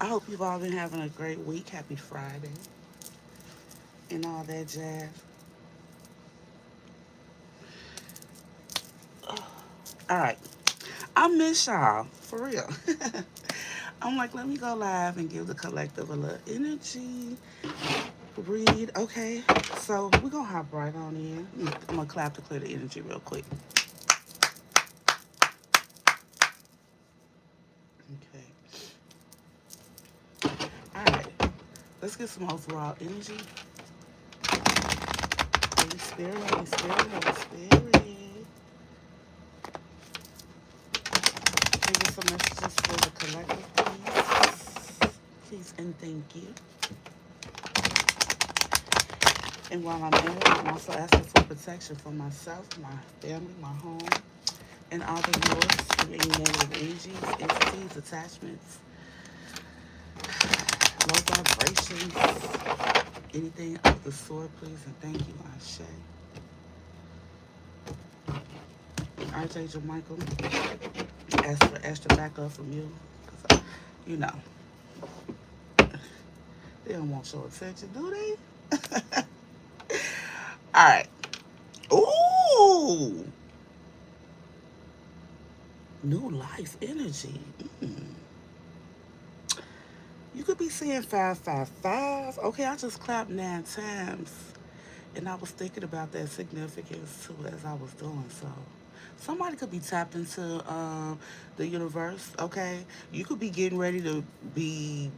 I hope you've all been having a great week. Happy Friday and all that jazz. All right. I miss y'all, for real. I'm like, let me go live and give the collective a little energy. Read, okay. So we're going to hop right on in. I'm going to clap to clear the energy real quick. Okay. All right. Let's get some overall energy. Holy Spirit, Holy Spirit, Holy Spirit. Give us some messages for the collective, please. Please and thank you. And while I'm at it, I'm also asking for protection for myself, my family, my home, and all the viewers from any negative energies, entities, attachments, low vibrations, anything of the sort, please and thank you, Ashe. Archangel Michael, ask for extra backup from you, because, you know, they don't want your attention, do they? All right. Ooh, new life energy. Mm. You could be seeing 555. Okay, I just clapped 9 times. And I was thinking about that significance too as I was doing so. Somebody could be tapped into the universe, okay? You could be getting ready to be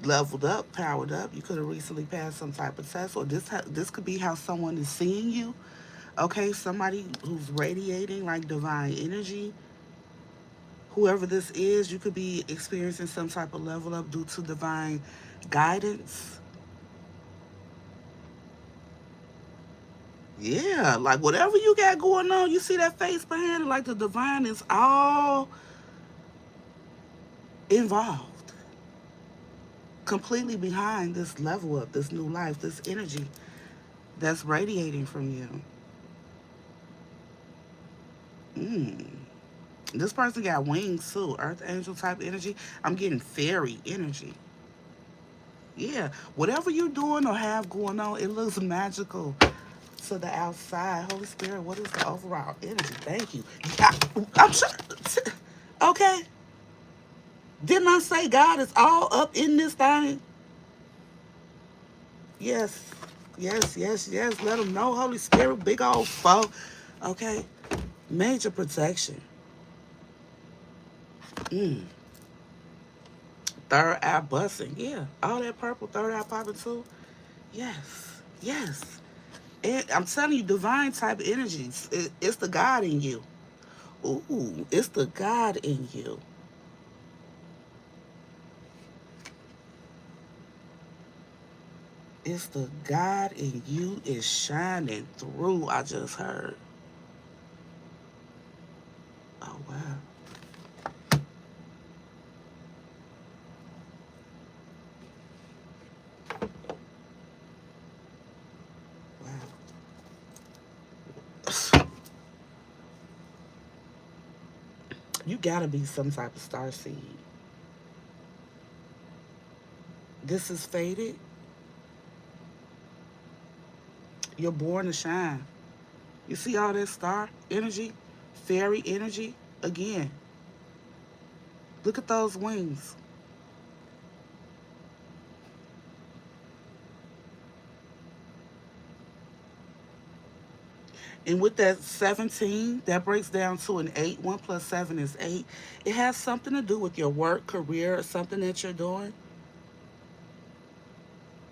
leveled up, powered up. You could have recently passed some type of test, or this could be how someone is seeing you, okay? Somebody who's radiating like divine energy. Whoever this is, you could be experiencing some type of level up due to divine guidance. Yeah, like whatever you got going on, you see that face behind it, like the divine is all involved, completely behind this level up, this new life, this energy that's radiating from you. Mm. This person got wings too, earth angel type energy. I'm getting fairy energy. Yeah, whatever you're doing or have going on, it looks magical to the outside. Holy Spirit, what is the overall energy? Thank you. I'm sure. Okay. Didn't I say God is all up in this thing? Yes. Yes, yes, yes. Let them know. Holy Spirit, big old foe. Okay. Major protection. Mm. Third eye busting. Yeah. All that purple, third eye popping too. Yes. Yes. And I'm telling you, divine type energies. It's the God in you. Ooh, it's the God in you. It's the God in you is shining through. I just heard. Oh wow. Wow. You gotta be some type of star seed. This is fated. You're born to shine. You see all that star energy, fairy energy? Again, look at those wings. And with that 17, that breaks down to an 8. 1 plus 7 is 8. It has something to do with your work, career, or something that you're doing.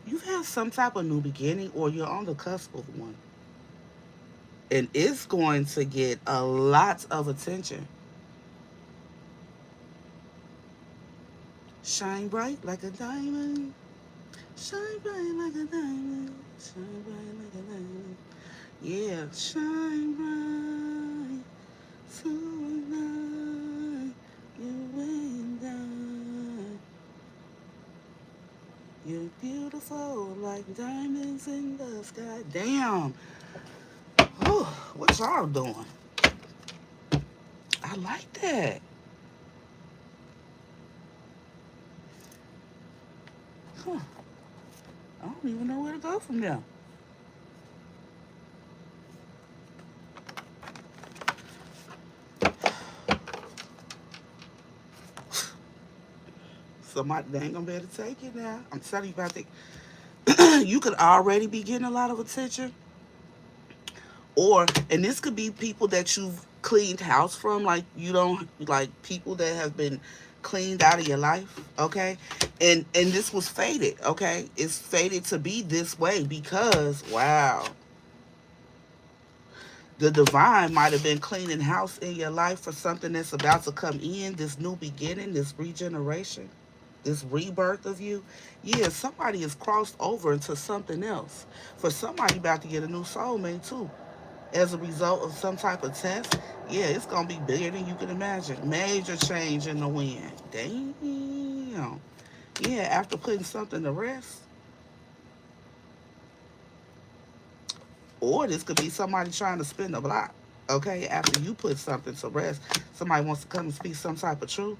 You've had some type of new beginning or you're on the cusp of one. And it's going to get a lot of attention. Shine bright like a diamond. Shine bright like a diamond. Shine bright like a diamond. Yeah, shine bright tonight. You and I. You're beautiful like diamonds in the sky. Damn. Oh, what y'all doing? I like that. Huh. I don't even know where to go from there. Somebody, they ain't gonna be able to take it now. I'm telling you about the. You could already be getting a lot of attention, or and this could be people that you've cleaned house from, like you don't like people that have been cleaned out of your life, okay? And this was fated, okay? It's fated to be this way because wow, the divine might have been cleaning house in your life for something that's about to come in, this new beginning, this regeneration, this rebirth of you. Yeah, somebody has crossed over into something else. For somebody about to get a new soulmate too, as a result of some type of test. Yeah, it's gonna be bigger than you can imagine. Major change in the wind. Damn. Yeah, after putting something to rest. Or this could be somebody trying to spin the block. Okay, after you put something to rest, somebody wants to come and speak some type of truth.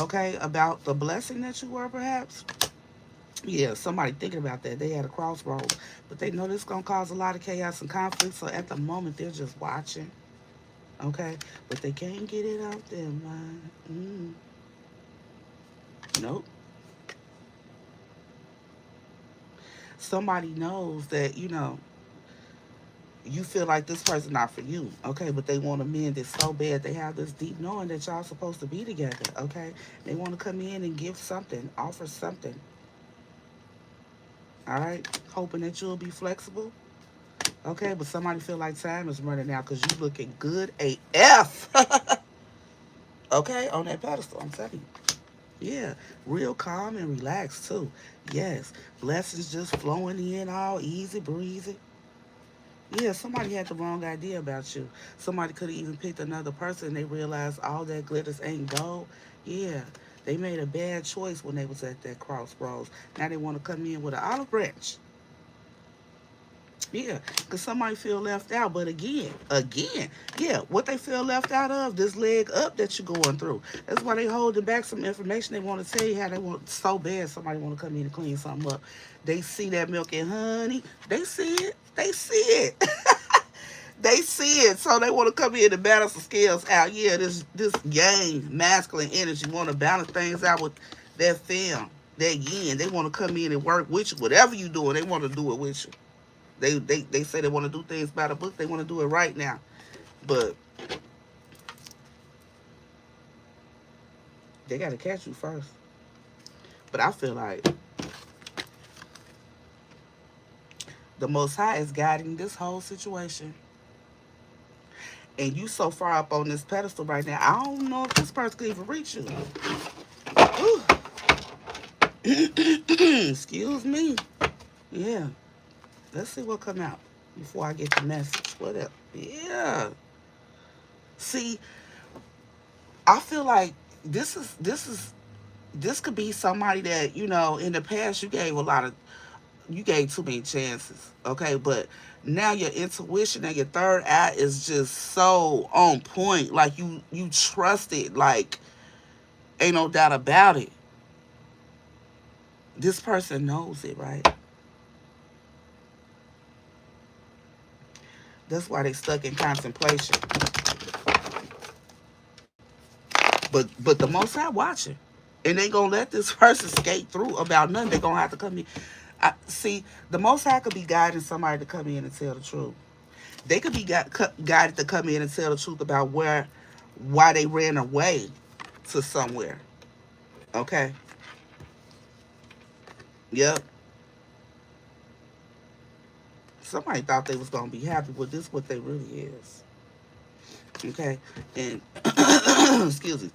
Okay, about the blessing that you were, perhaps. Yeah, somebody thinking about that. They had a crossroads, but they know this gonna cause a lot of chaos and conflict. So at the moment, they're just watching. Okay, but they can't get it out their mind. Nope. Somebody knows that you feel like this person not for you, okay, but they want to mend it so bad. They have this deep knowing that y'all supposed to be together, okay. They want to come in and give something, offer something, all right, hoping that you'll be flexible, okay. But somebody feel like time is running out because you looking good AF. Okay, on that pedestal, I'm telling you. Yeah, real calm and relaxed too. Yes, blessings just flowing in all easy breezy. Yeah, somebody had the wrong idea about you. Somebody could have even picked another person and they realized all that glitters ain't gold. Yeah, they made a bad choice when they was at that crossroads. Now they want to come in with an olive branch. Yeah, because somebody feel left out. But again, yeah, what they feel left out of, this leg up that you're going through. That's why they holding back some information. They want to tell you how they want so bad somebody want to come in and clean something up. They see that milk and honey. They see it. They see it. They see it, so they want to come in and balance the scales out. Yeah, this yang masculine energy want to balance things out with that fem, that yin. They want to come in and work with you. Whatever you doing, they want to do it with you. They say they want to do things by the book. They want to do it right now, but they got to catch you first. But I feel like the Most High is guiding this whole situation, and you so far up on this pedestal right now. I don't know if this person could even reach you. Ooh. Excuse me. Yeah. Let's see what come out before I get the message. What up? Yeah. See, I feel like this could be somebody that in the past you gave too many chances, okay, but now your intuition and your third eye is just so on point, like you trust it, like ain't no doubt about it. This person knows it, right? That's why they stuck in contemplation. But the Most High watching, and they gonna let this person skate through about nothing. They gonna have to come in. See, the Most High could be guiding somebody to come in and tell the truth. They could be guided to come in and tell the truth about why they ran away to somewhere. Okay. Yep. Somebody thought they was gonna be happy with this. What they really is. Okay. And excuse me.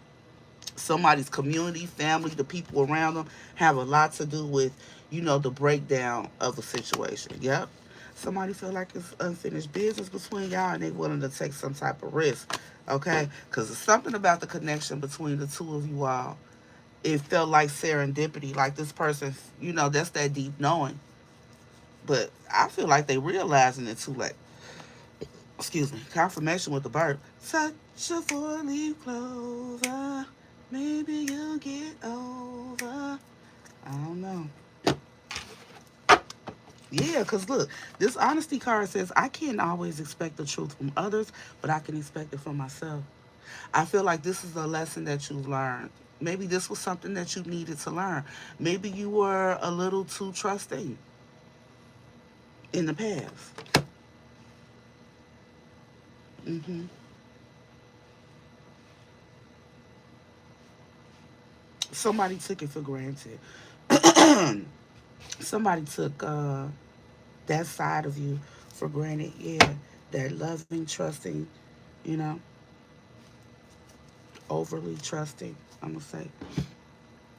Somebody's community, family, the people around them have a lot to do with, the breakdown of the situation. Yep. Somebody feel like it's unfinished business between y'all and they willing to take some type of risk. Okay? Because there's something about the connection between the two of you all. It felt like serendipity, like this person, that's that deep knowing. But I feel like they realizing it too late. Excuse me. Confirmation with the bird. Such a four-leaf clover. Maybe you'll get over. I don't know. Yeah, because look, this honesty card says I can't always expect the truth from others, but I can expect it from myself. I feel like this is a lesson that you've learned. Maybe this was something that you needed to learn. Maybe you were a little too trusting in the past. hmm Somebody took it for granted. Somebody took that side of you for granted. Yeah, that loving, trusting, you know, overly trusting. I'm gonna say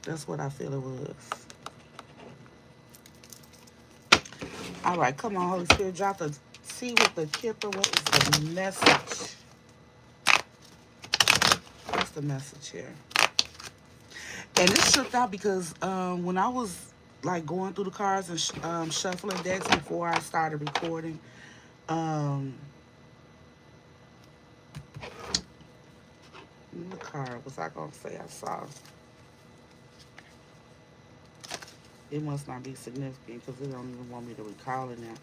that's what I feel it was. All right, come on, Holy Spirit, drop the see with the kipper. What is the message? What's the message here? And it shook out because when I was like going through the cards and shuffling decks before I started recording, um, the card was I gonna say I saw? It must not be significant because they don't even want me to recall it now.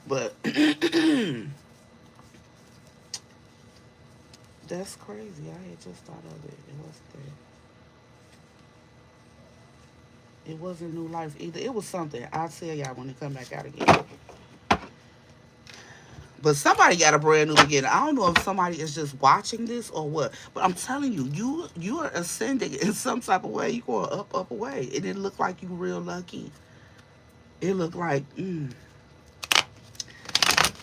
But that's crazy. I had just thought of it. It wasn't New Life either. It was something. I'll tell y'all when it come back out again. But somebody got a brand new beginning. I don't know if somebody is just watching this or what. But I'm telling you, you are ascending in some type of way. You going up away, and it looked like you real lucky. It looked like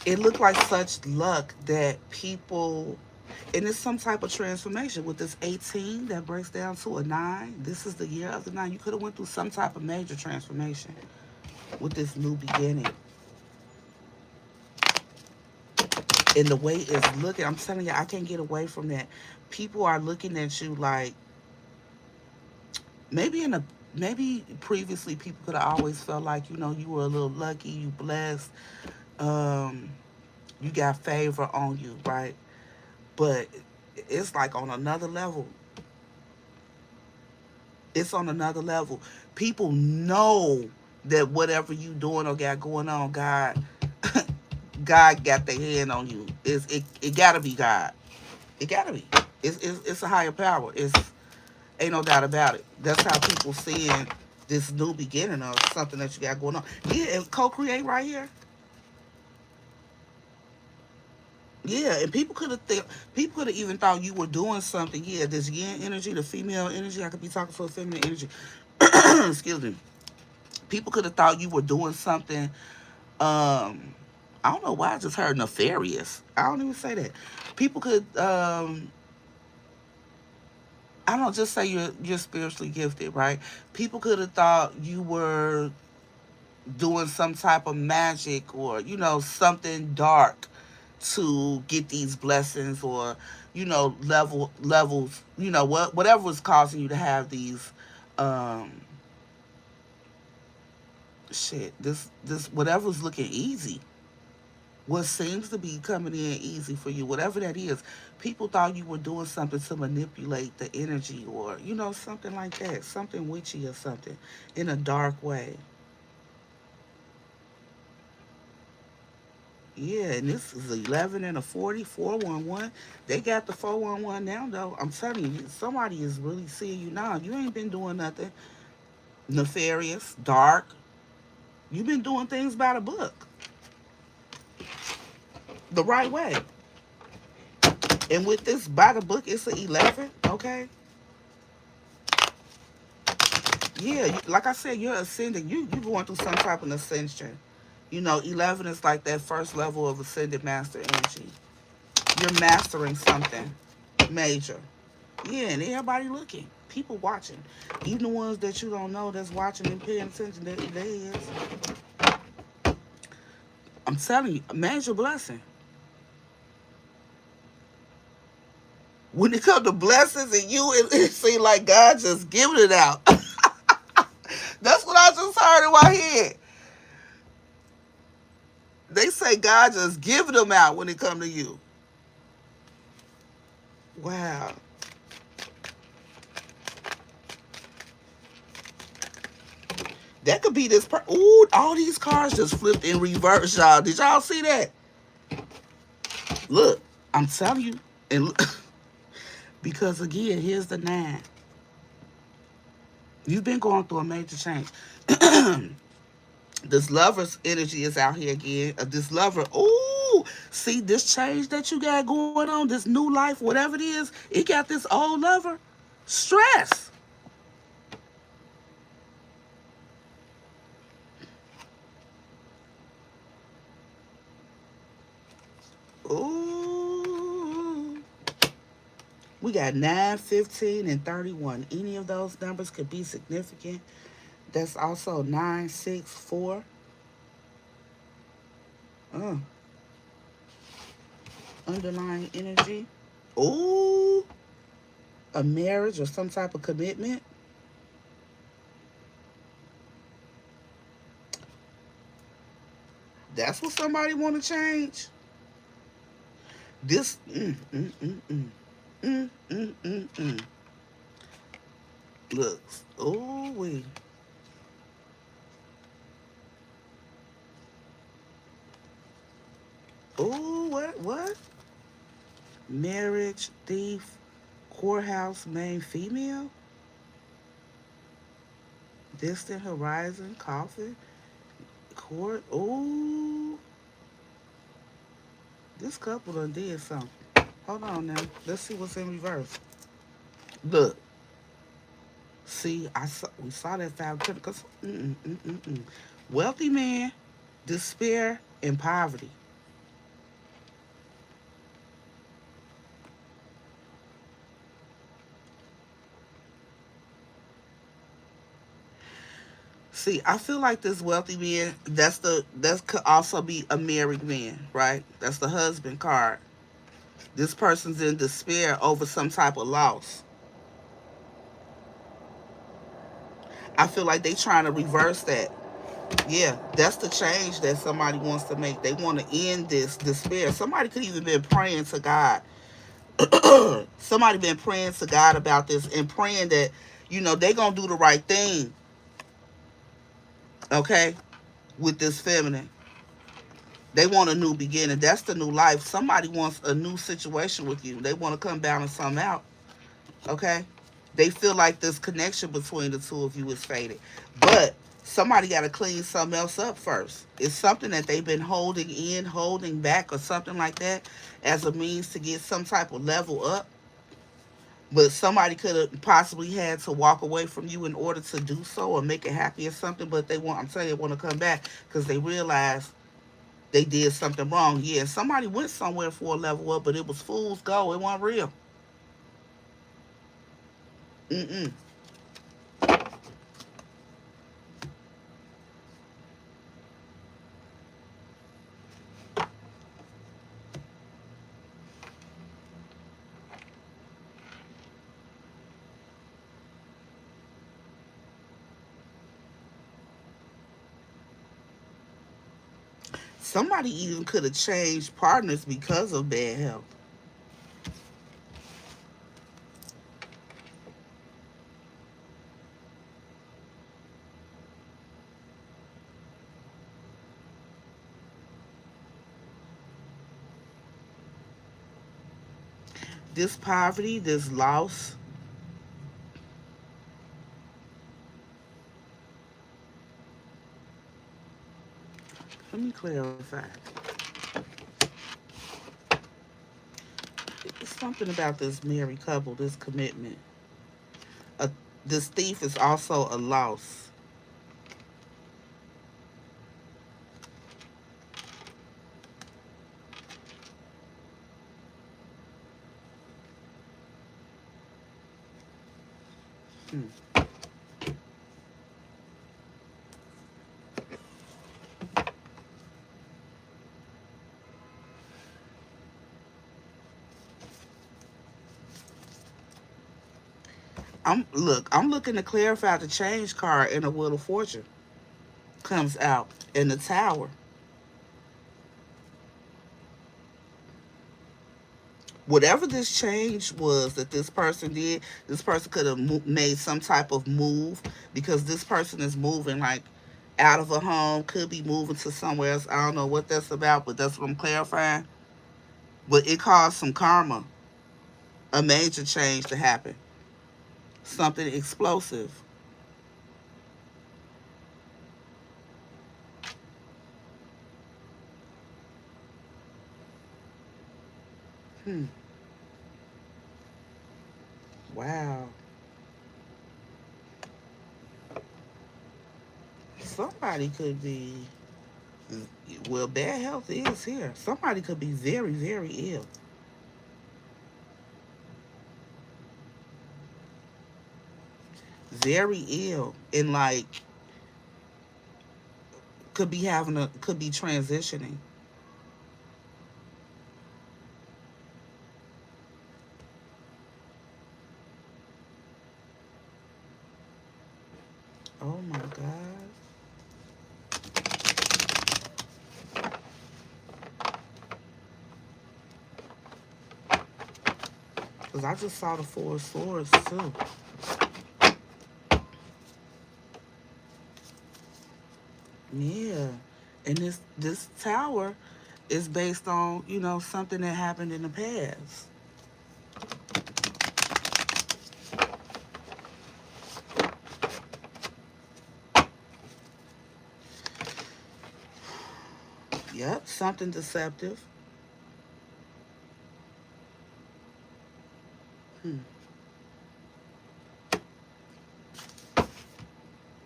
it looked like such luck that people, and it's some type of transformation with this 18 that breaks down to a 9. This is the year of the 9. You could have went through some type of major transformation with this new beginning. And the way it's looking, I'm telling you, I can't get away from that. People are looking at you like maybe in a maybe previously people could have always felt like you were a little lucky, you blessed, um, you got favor on you, right? But it's like on another level. It's on another level. People know that whatever you doing or got going on, God got their hand on you. It gotta be God. It gotta be. It's a higher power. It's ain't no doubt about it. That's how people seeing this new beginning of something that you got going on. Yeah, and co-create right here. Yeah, and people could have even thought you were doing something. Yeah, this yin energy, the female energy. I could be talking to a feminine energy. Excuse me. People could have thought you were doing something. I don't know why I just heard nefarious. I don't even say that. People could I don't just say you're spiritually gifted, right? People could have thought you were doing some type of magic or something dark to get these blessings or levels whatever was causing you to have these um this whatever's looking easy, what seems to be coming in easy for you, whatever that is. People thought you were doing something to manipulate the energy or something like that, something witchy or something in a dark way. Yeah, and this is 11 and a 40, 411. They got the 411 now, though. I'm telling you, somebody is really seeing you now. You ain't been doing nothing nefarious, dark. You've been doing things by the book, the right way. And with this by the book, it's an 11, okay? Yeah, like I said, you're ascending. You going through some type of ascension. 11 is like that first level of ascended master energy. You're mastering something major. Yeah, and everybody looking. People watching. Even the ones that you don't know that's watching and paying attention, they is. I'm telling you, major blessing. When it comes to blessings and you, it seems like God just giving it out. That's what I just heard in my head. They say God just giving them out when it come to you. Wow. That could be this. Ooh, all these cards just flipped in reverse, y'all. Did y'all see that? Look, I'm telling you, and look, because again, here's the 9. You've been going through a major change. This lover's energy is out here again. This lover, ooh, see this change that you got going on, this new life, whatever it is, it got this old lover. Stress. Ooh. We got 9, 15, and 31. Any of those numbers could be significant. That's also 9, 6, 4. Uh, underlying energy. Ooh. A marriage or some type of commitment. That's what somebody want to change. This. Mm, mm, mm, mm. Looks. Oh, we. Oh, what? What? Marriage, thief, courthouse, main female, distant horizon, coffin, court. Oh, this couple done did something. Hold on now. Let's see what's in reverse. Look. See, we saw that 5 of Pentacles. Wealthy man, despair, and poverty. See, I feel like this wealthy man, that could also be a married man, right? That's the husband card. This person's in despair over some type of loss. I feel like they trying to reverse that. Yeah, that's the change that somebody wants to make. They want to end this despair. Somebody could even been praying to God. Somebody been praying to God about this and praying that, they gonna do the right thing, okay, with this feminine. They want a new beginning. That's the new life. Somebody wants a new situation with you. They want to come balance something out. Okay? They feel like this connection between the two of you is faded. But somebody got to clean something else up first. It's something that they've been holding in, holding back, or something like that as a means to get some type of level up. But somebody could have possibly had to walk away from you in order to do so or make it happy or something. But I'm telling you, they want to come back because they realize they did something wrong. Yeah, somebody went somewhere for a level up, but it was fool's gold. It wasn't real. Mm-mm. Somebody even could have changed partners because of bad health. This poverty, this loss. Let me clarify. It's something about this married couple, this commitment. Uh, this thief is also a loss. Hmm. I'm looking to clarify the change card in the Wheel of Fortune comes out in the Tower. whatever this change was that this person did, this person could have made some type of move, because this person is moving like out of a home, could be moving to somewhere else. I don't know what that's about, but that's what I'm clarifying. But it caused some karma, a major change to happen, something explosive. Hmm. Wow. Somebody could be, well, bad health is here. Somebody could be very, very ill. Very ill. And like, could be transitioning. Oh my God. Because I just saw the Four of Swords too. Yeah. And this tower is based on, something that happened in the past. Yep, something deceptive. Hmm.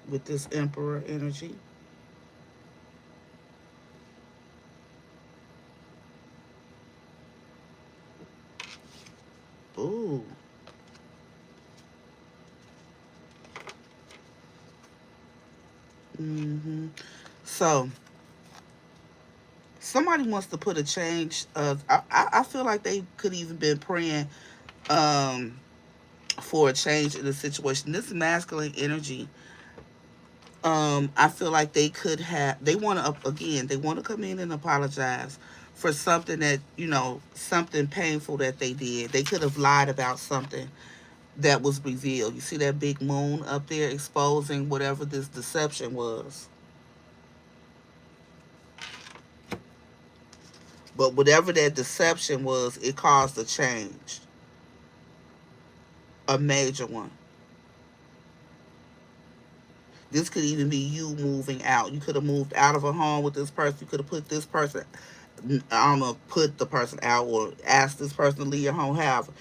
With this Emperor energy. Ooh. Mm-hmm. So somebody wants to put a change of. I feel like they could even been praying um for a change in the situation. This masculine energy, I feel like they could have. They want to, again. They want to come in and apologize for something that, something painful that they did. They could have lied about something that was revealed. You see that big moon up there exposing whatever this deception was. But whatever that deception was, it caused a change, a major one. This could even be you moving out. You could have moved out of a home with this person. You could have put this person, I don't know, put the person out or asked this person to leave your home. However,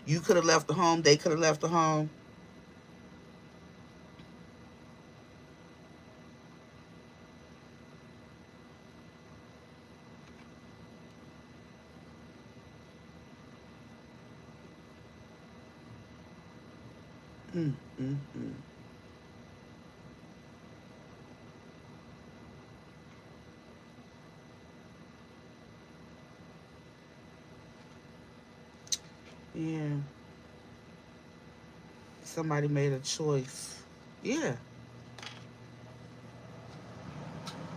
you could have left the home. They could have left the home. Mm, mm, mm. Yeah. Somebody made a choice. Yeah.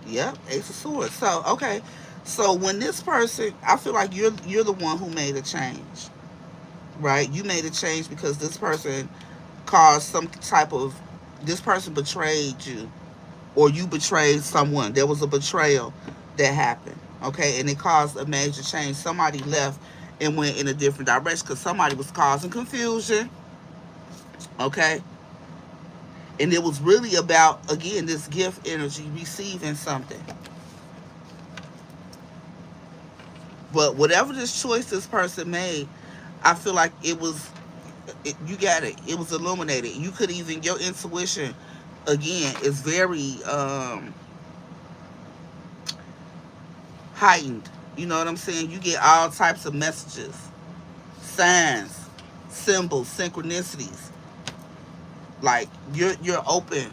Yep. Ace of Swords. So okay. So when this person, I feel like you're the one who made a change, right? You made a change because this person caused some type of, this person betrayed you, or you betrayed someone. There was a betrayal that happened, okay, and it caused a major change. Somebody left and went in a different direction because somebody was causing confusion, okay, and it was really about, again, this gift energy, receiving something. But whatever this choice this person made, I feel like you got it. It was illuminated. You could even, your intuition, again, is very heightened. You know what I'm saying? You get all types of messages, signs, symbols, synchronicities. Like you're open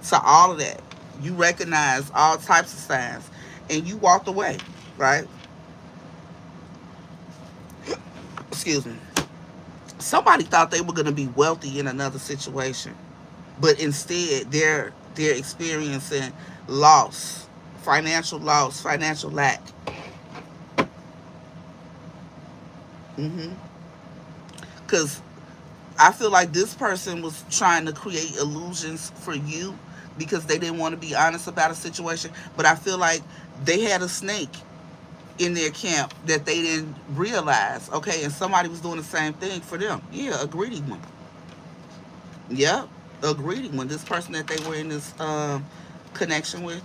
to all of that. You recognize all types of signs, and you walked away, right? Excuse me. Somebody thought they were going to be wealthy in another situation, but instead they're experiencing loss, financial lack. Mm-hmm. Because I feel like this person was trying to create illusions for you because they didn't want to be honest about a situation. But I feel like they had a snake in their camp that they didn't realize. Okay, and somebody was doing the same thing for them. Yeah, a greedy one. Yep, a greedy one. This person that they were in this connection with.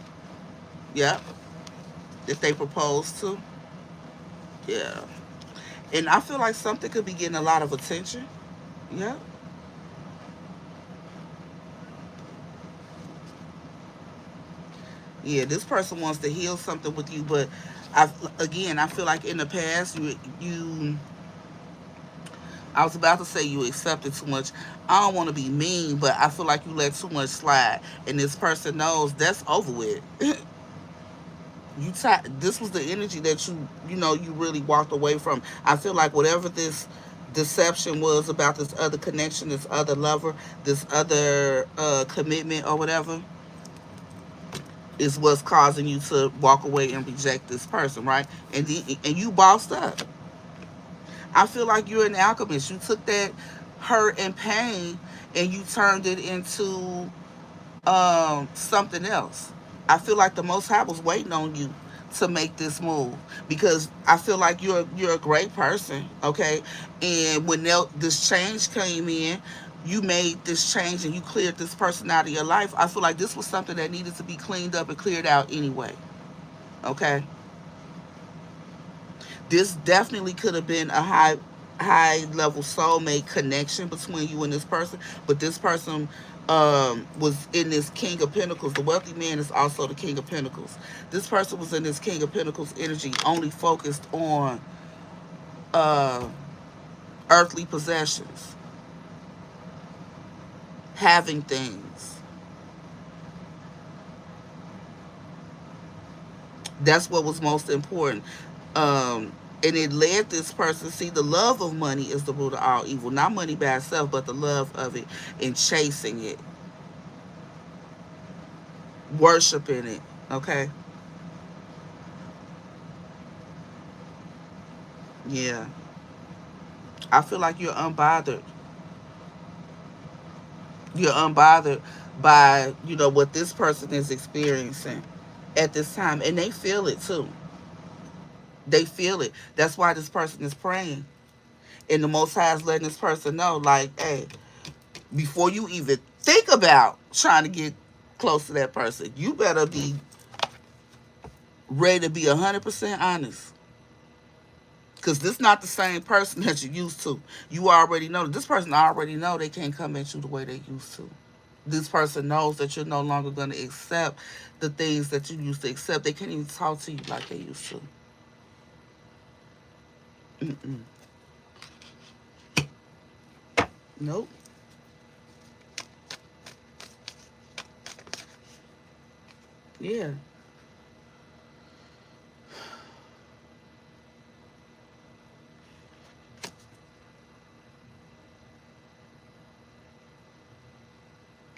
Yep, that they proposed to. Yeah, and I feel like something could be getting a lot of attention. Yep. Yeah, this person wants to heal something with you, but I again, I feel like in the past you I was about to say you accepted too much. I don't want to be mean, but I feel like you let too much slide, and this person knows that's over with. This was the energy that you really walked away from. I feel like whatever this deception was about this other connection, this other lover, this other commitment or whatever, is what's causing you to walk away and reject this person, right? And you bossed up. I feel like you're an alchemist. You took that hurt and pain and you turned it into something else. I feel like the Most High was waiting on you to make this move because I feel like you're a great person, okay? And when this change came in, you made this change and you cleared this person out of your life. I feel like this was something that needed to be cleaned up and cleared out anyway, okay? This definitely could have been a high level soulmate connection between you and this person, but this person was in this King of Pentacles. The wealthy man is also the King of Pentacles. This person was in this King of Pentacles energy, only focused on uh, earthly possessions, having things. That's what was most important. And it led this person, see, the love of money is the root of all evil. Not money by itself, but the love of it and chasing it, worshiping it. Okay? Yeah. I feel like you're unbothered. You're unbothered by, what this person is experiencing at this time. And they feel it too. They feel it. That's why this person is praying. And the Most High is letting this person know, like, hey, before you even think about trying to get close to that person, you better be ready to be 100% honest. Because this not the same person that you used to. You already know. This person already know they can't come at you the way they used to. This person knows that you're no longer going to accept the things that you used to accept. They can't even talk to you like they used to. Mm-mm. Nope. Yeah.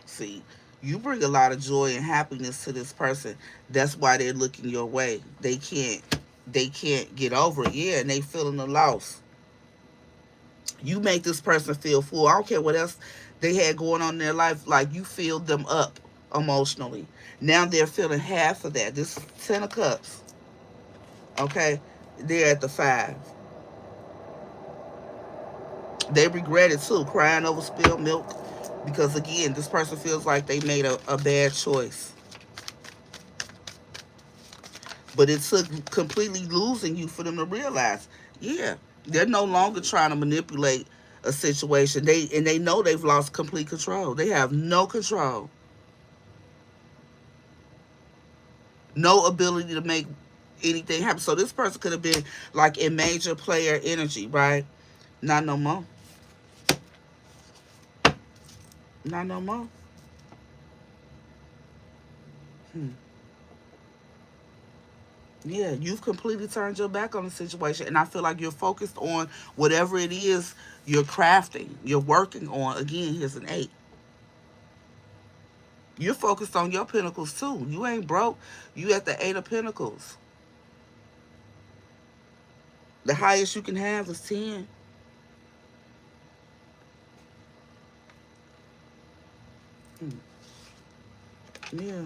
See, you bring a lot of joy and happiness to this person. That's why they're looking your way. They can't get over it. Yeah, and they feeling the loss. You make this person feel full. I don't care what else they had going on in their life. Like, you filled them up emotionally. Now they're feeling half of that. This 10 of Cups. Okay, they're at the 5. They regret it too, crying over spilled milk. Because again, this person feels like they made a bad choice. But it took completely losing you for them to realize, yeah, they're no longer trying to manipulate a situation. They know they've lost complete control. They have no control, no ability to make anything happen. So this person could have been like in major player energy, right? Not no more. Not no more. Hmm. Yeah, you've completely turned your back on the situation, and I feel like you're focused on whatever it is you're crafting, you're working on. Again, here's an 8. You're focused on your pentacles too. You ain't broke. You at the 8 of Pentacles. The highest you can have is 10. Mm, yeah.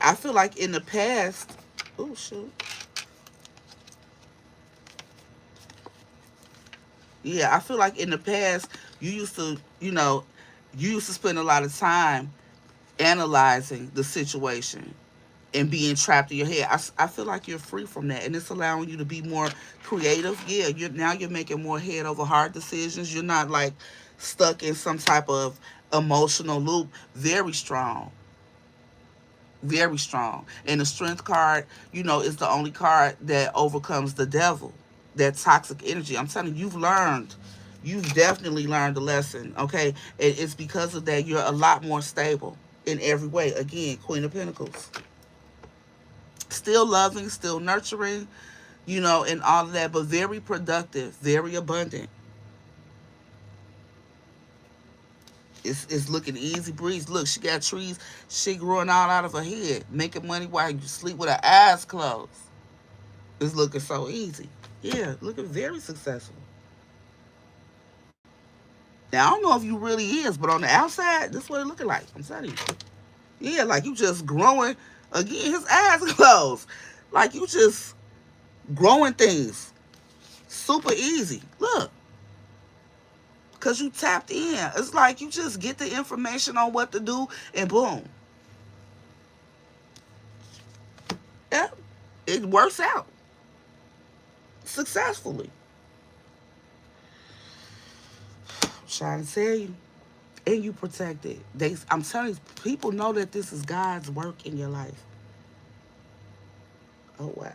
I feel like in the past, oh shoot. Yeah, I feel like in the past you used to, you used to spend a lot of time analyzing the situation and being trapped in your head. I feel like you're free from that, and it's allowing you to be more creative. Yeah, you're making more head over heart decisions. You're not like stuck in some type of emotional loop. Very strong, very strong. And the strength card, is the only card that overcomes the devil, that toxic energy. I'm telling you, you've definitely learned the lesson. Okay, and it's because of that you're a lot more stable in every way. Again, Queen of Pentacles, still loving, still nurturing, and all of that, but very productive, very abundant. It's looking easy breeze. Look, she got trees, she growing all out of her head, making money while you sleep with her eyes closed. It's looking so easy. Yeah, looking very successful. Now I don't know if you really is, but on the outside, this is what it looking like. I'm telling you. Yeah, like you just growing. Again, his eyes closed. Like you just growing things. Super easy. Look. Because you tapped in. It's like you just get the information on what to do and boom. Yeah, it works out successfully. I'm trying to tell you. And you protect it. I'm telling you, people know that this is God's work in your life. Oh, wow.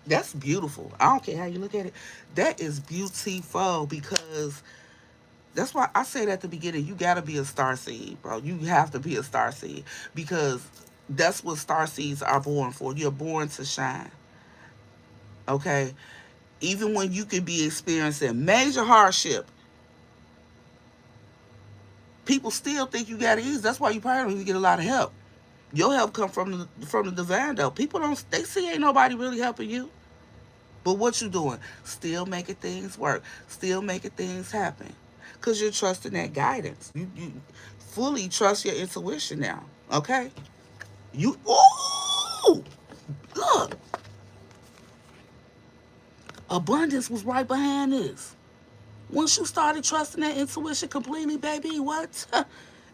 That's beautiful. I don't care how you look at it. That is beautiful because that's why I said at the beginning, you got to be a star seed, bro. You have to be a star seed because that's what star seeds are born for. You're born to shine. Okay? Even when you could be experiencing major hardship, people still think you got it easy. That's why you probably don't even get a lot of help. Your help come from the divine though. People don't, they see ain't nobody really helping you. But what you doing? Still making things work. Still making things happen. Cause you're trusting that guidance. You fully trust your intuition now. Okay? You ooh look. Abundance was right behind this. Once you started trusting that intuition completely, baby, what?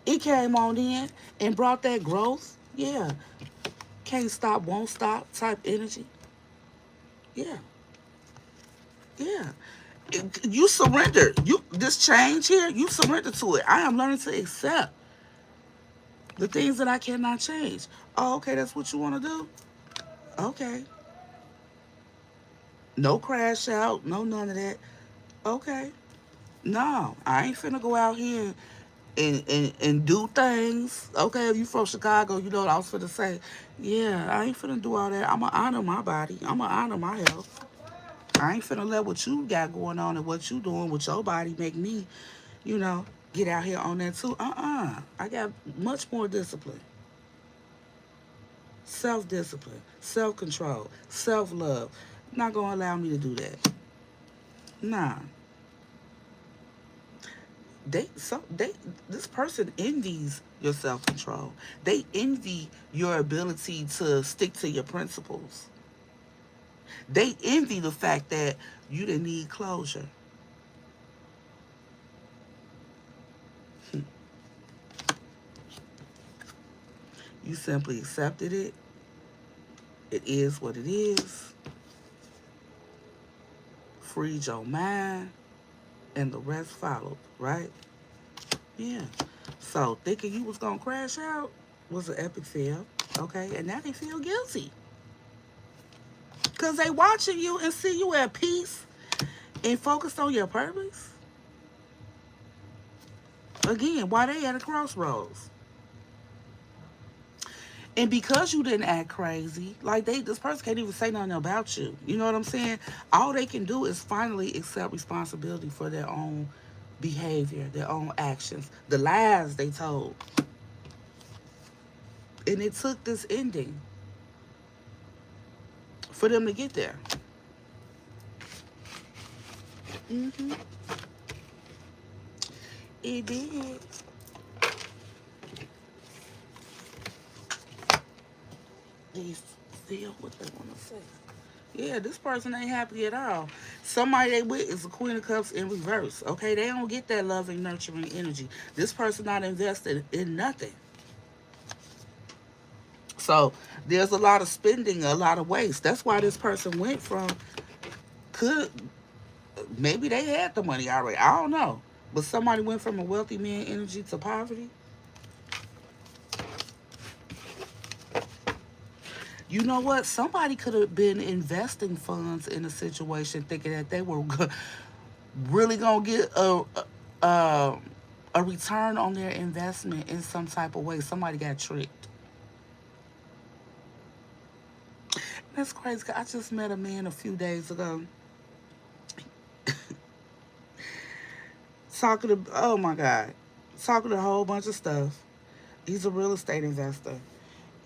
It came on in and brought that growth. Yeah. Can't stop, won't stop type energy. Yeah. Yeah. You surrender. You this change here, you surrender to it. I am learning to accept the things that I cannot change. Oh, okay, that's what you want to do? Okay. No crash out, no none of that. Okay. No, I ain't finna go out here and do things. Okay, if you from Chicago, you know what I was finna say. Yeah, I ain't finna do all that. I'ma honor my body. I'ma honor my health. I ain't finna let what you got going on and what you doing with your body make me, you know, get out here on that too. I got much more discipline, self discipline, self control, self love. Not gonna allow me to do that. Nah. They this person envies your self control. They envy your ability to stick to your principles. They envy the fact that you didn't need closure. You simply accepted it. It is what it is. Freed your mind, and the rest followed, right? Yeah. So thinking you was gonna crash out was an epic fail, okay? And now they feel guilty because they watching you and see you at peace and focused on your purpose. Again, why they at a crossroads? And because you didn't act crazy, like this person can't even say nothing about you. You know what I'm saying? All they can do is finally accept responsibility for their own behavior, their own actions, the lies they told. And it took this ending. for them to get there. Mm-hmm. It did. They feel what they want to say. Yeah, this person ain't happy at all. Somebody they with is the Queen of Cups in reverse. Okay, they don't get that loving, nurturing energy. This person not invested in nothing. So there's a lot of spending, a lot of waste. That's why this person went from could maybe they had the money already. I don't know, but somebody went from a wealthy man energy to poverty. You know what? Somebody could have been investing funds in a situation, thinking that they were really gonna get a a return on their investment in some type of way. Somebody got tricked. That's crazy. I just met a man a few days ago talking to, oh my God, talking a whole bunch of stuff. He's a real estate investor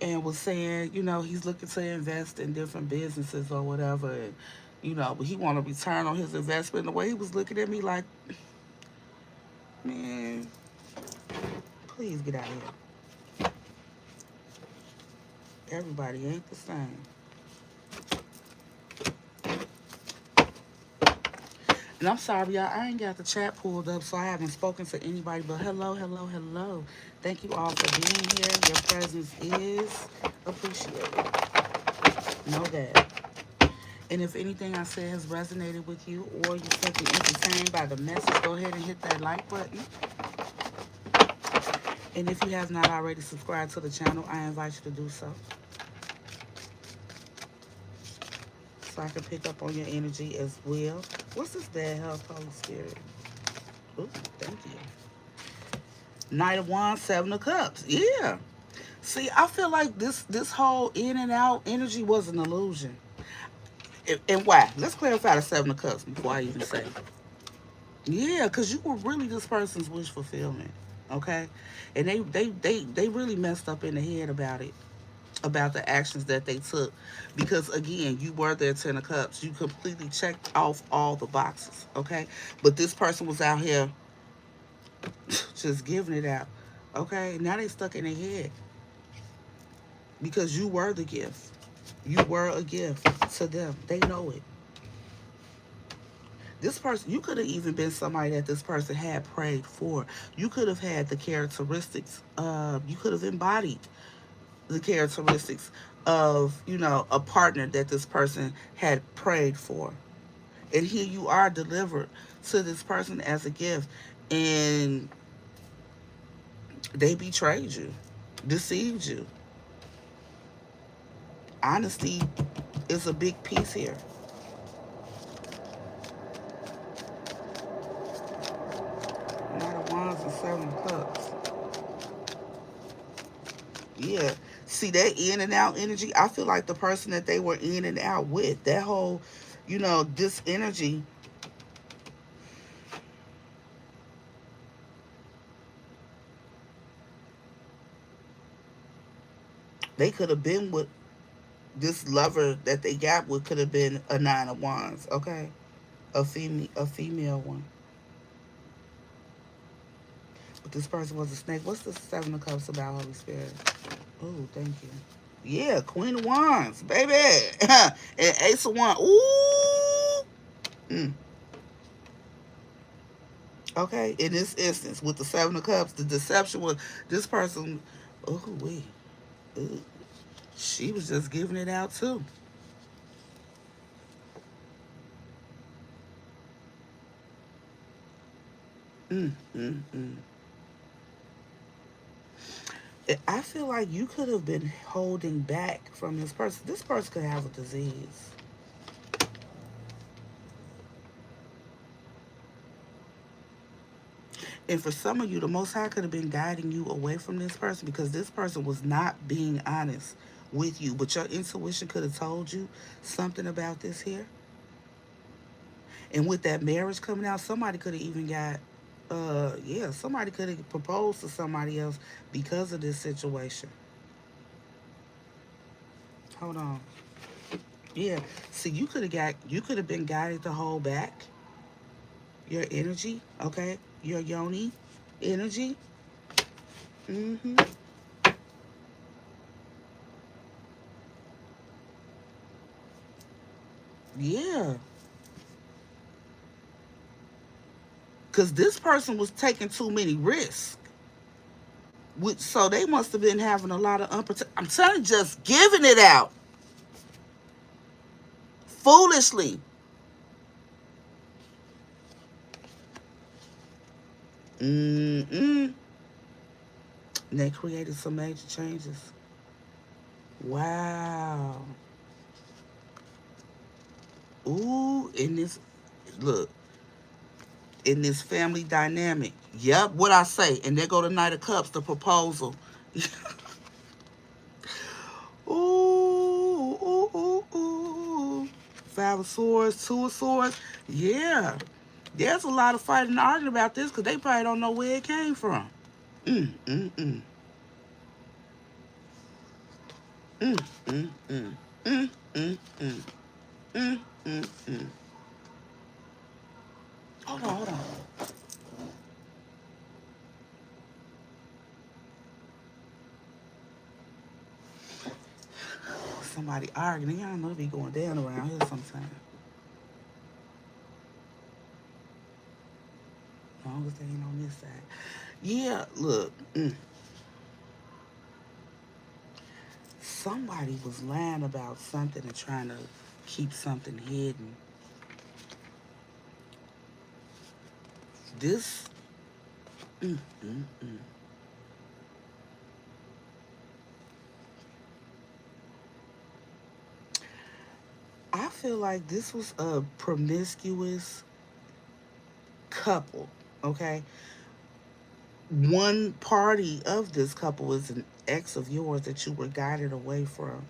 and was saying, he's looking to invest in different businesses or whatever. And, but he want a return on his investment. The way he was looking at me like, man, please get out of here. Everybody ain't the same. And I'm sorry, y'all, I ain't got the chat pulled up, so I haven't spoken to anybody. But hello, hello, hello. Thank you all for being here. Your presence is appreciated. Know that. And if anything I said has resonated with you or you're simply entertained by the message, go ahead and hit that like button. And if you have not already subscribed to the channel, I invite you to do so. So I can pick up on your energy as well. What's this bad health, Holy Spirit? Ooh, thank you. Knight of Wands, Seven of Cups. Yeah. See, I feel like this whole in and out energy was an illusion. And why? Let's clarify the Seven of Cups before I even say. Yeah, because you were really this person's wish fulfillment. Okay? And they really messed up in the head about it. About the actions that they took. Because again, you were their Ten of Cups. You completely checked off all the boxes. Okay? But this person was out here just giving it out. Okay? Now they stuck in their head. Because you were the gift. You were a gift to them. They know it. This person, you could have even been somebody that this person had prayed for. You could have had the characteristics. You could have embodied the characteristics of, a partner that this person had prayed for. And here you are delivered to this person as a gift. And they betrayed you, deceived you. Honesty is a big piece here. Knight of Wands and Seven of Cups. Yeah. See that in and out energy? I feel like the person that they were in and out with, that whole, this energy, they could have been with this lover that they got with, could have been a Nine of Wands, okay? A female one. But this person was a snake. What's the Seven of Cups about, Holy Spirit? Oh, thank you. Yeah, Queen of Wands, baby. And Ace of Wands. Ooh. Mm. Okay, in this instance, with the Seven of Cups, the deception was this person. Oh, wait. Ooh. She was just giving it out, too. Mm, mm, mm. I feel like you could have been holding back from this person. This person could have a disease. And for some of you, the Most High could have been guiding you away from this person because this person was not being honest with you. But your intuition could have told you something about this here. And with that marriage coming out, somebody could have even got, somebody could have proposed to somebody else because of this situation. Hold on. Yeah. See, you could have been guided to hold back your energy, okay? Your yoni energy. Mm-hmm. Yeah. Because this person was taking too many risks. Which, so they must have been having a lot of unprotected. I'm telling you, just giving it out foolishly. Mm-mm. And they created some major changes. Wow. Ooh, in this, look, in this family dynamic. Yep, what I say. And there go the Knight of Cups, the proposal. Ooh, ooh, ooh, ooh. Five of Swords, Two of Swords. Yeah. There's a lot of fighting and arguing about this because they probably don't know where it came from. Mm, mm, mm. Mm, mm, mm. Mm, mm, mm. Mm, mm, mm. Hold on, hold on. Somebody arguing. Y'all know it be going down around here sometimes. As long as they ain't on this side. Yeah, look. Somebody was lying about something and trying to keep something hidden. This, mm, mm, mm. I feel like this was a promiscuous couple, okay? One party of this couple is an ex of yours that you were guided away from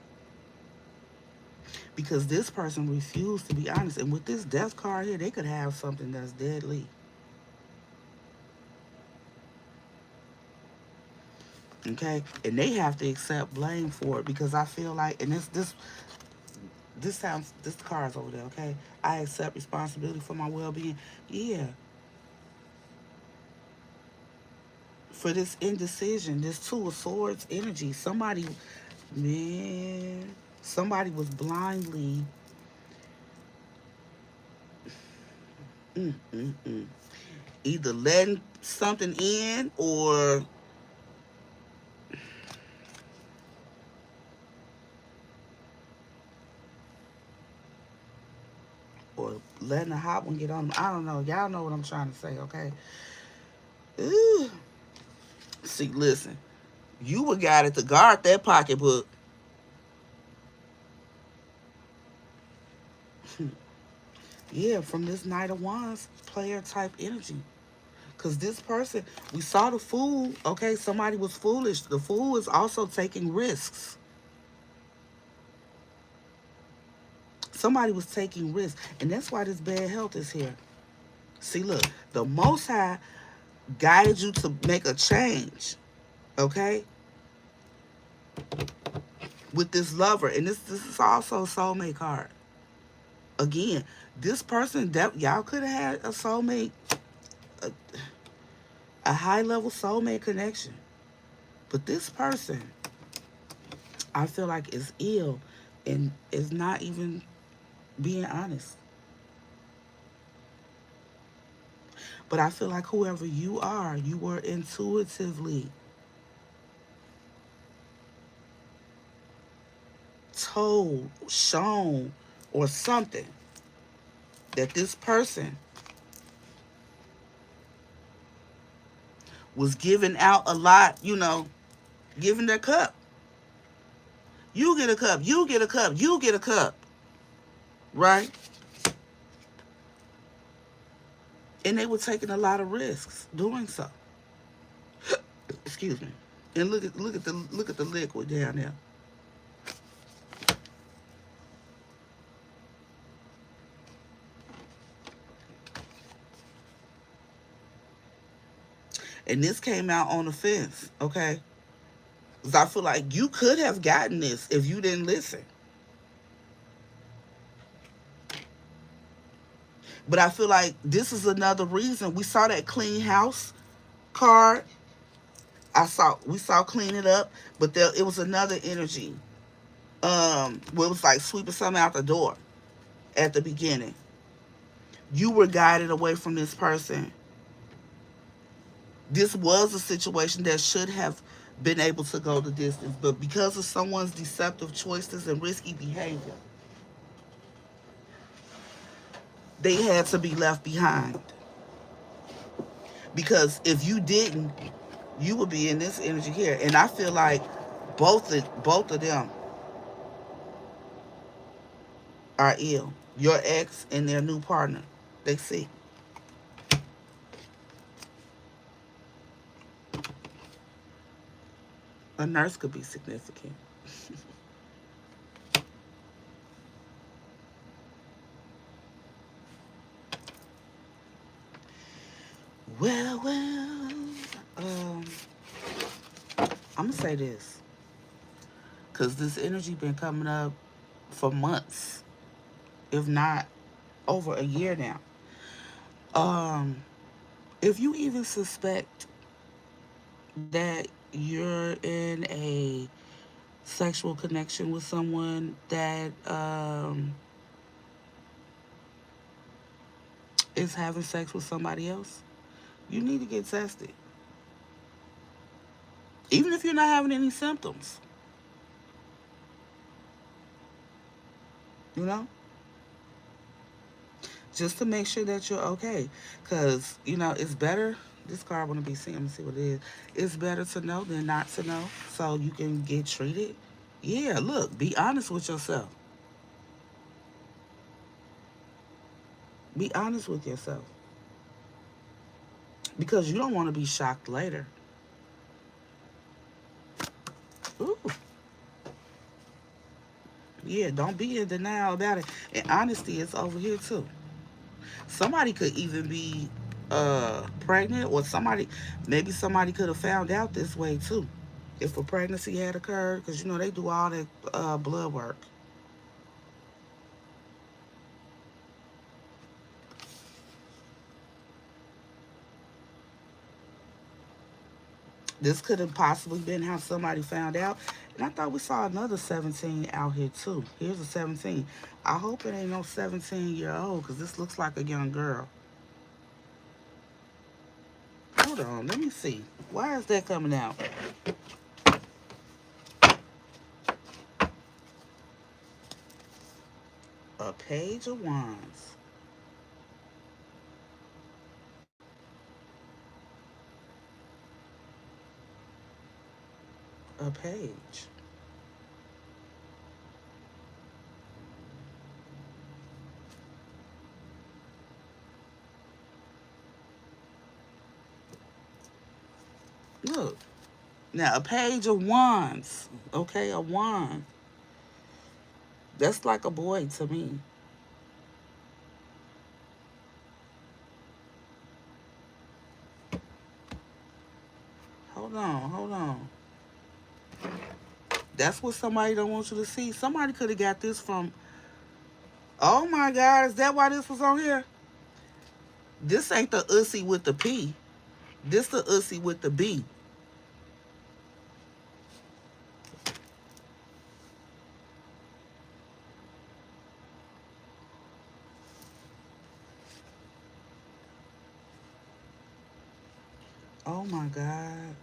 because this person refused to be honest. And with this death card here, they could have something that's deadly, okay? And they have to accept blame for it because I feel like, and this sounds, this card's over there, okay? I accept responsibility for my well-being. Yeah, for this indecision, this Two of Swords energy. Somebody, man, somebody was blindly, mm, mm, mm, either letting something in or letting a hot one get on them. I don't know. Y'all know what I'm trying to say, okay? Ooh. See, listen, you were guided to guard that pocketbook. Yeah, from this Knight of Wands player type energy. Because this person, we saw the fool, okay? Somebody was foolish. The fool is also taking risks. Somebody was taking risks. And that's why this bad health is here. See, look, the Most High guided you to make a change, okay? With this lover. And this is also a soulmate card. Again, this person, that y'all could have had a soulmate, a, a high level soulmate connection. But this person, I feel like is ill and is not even being honest. But I feel like whoever you are, you were intuitively told, shown, or something that this person was giving out a lot, giving their cup. You get a cup, you get a cup, you get a cup, right? And they were taking a lot of risks doing so. Excuse me. And look at the liquid down there. And this came out on the fence, okay? Because I feel like you could have gotten this if you didn't listen. But I feel like this is another reason. We saw that clean house card. We saw clean it up, but it was another energy. Where it was like sweeping something out the door at the beginning. You were guided away from this person. This was a situation that should have been able to go the distance, but because of someone's deceptive choices and risky behavior, they had to be left behind. Because if you didn't, you would be in this energy here. And I feel like both of them are ill. Your ex and their new partner, they sick. A nurse could be significant. Well, um, I'm gonna say this, cause this energy been coming up for months, if not over a year now. Um, if you even suspect that you're in a sexual connection with someone that is having sex with somebody else, you need to get tested. Even if you're not having any symptoms, you know, just to make sure that you're okay. Because, it's better. This card want to be seen. Let me see what it is. It's better to know than not to know, so you can get treated. Yeah, look, be honest with yourself. Be honest with yourself. Because you don't want to be shocked later. Ooh. Yeah, don't be in denial about it. And honesty is over here too. Somebody could even be pregnant, or maybe somebody could have found out this way too. If a pregnancy had occurred, because they do all that blood work. This could have possibly been how somebody found out. And I thought we saw another 17 out here too. Here's a 17. I hope it ain't no 17-year-old, because this looks like a young girl. Hold on, let me see. Why is that coming out? A page of wands. A page. Look. Now, a page of wands. Okay, a wand. That's like a boy to me. Hold on, hold on. That's what somebody don't want you to see. Somebody could have got this from. Oh my God, is that why this was on here? This ain't the ussy with the P. This the ussy with the B. Oh my God.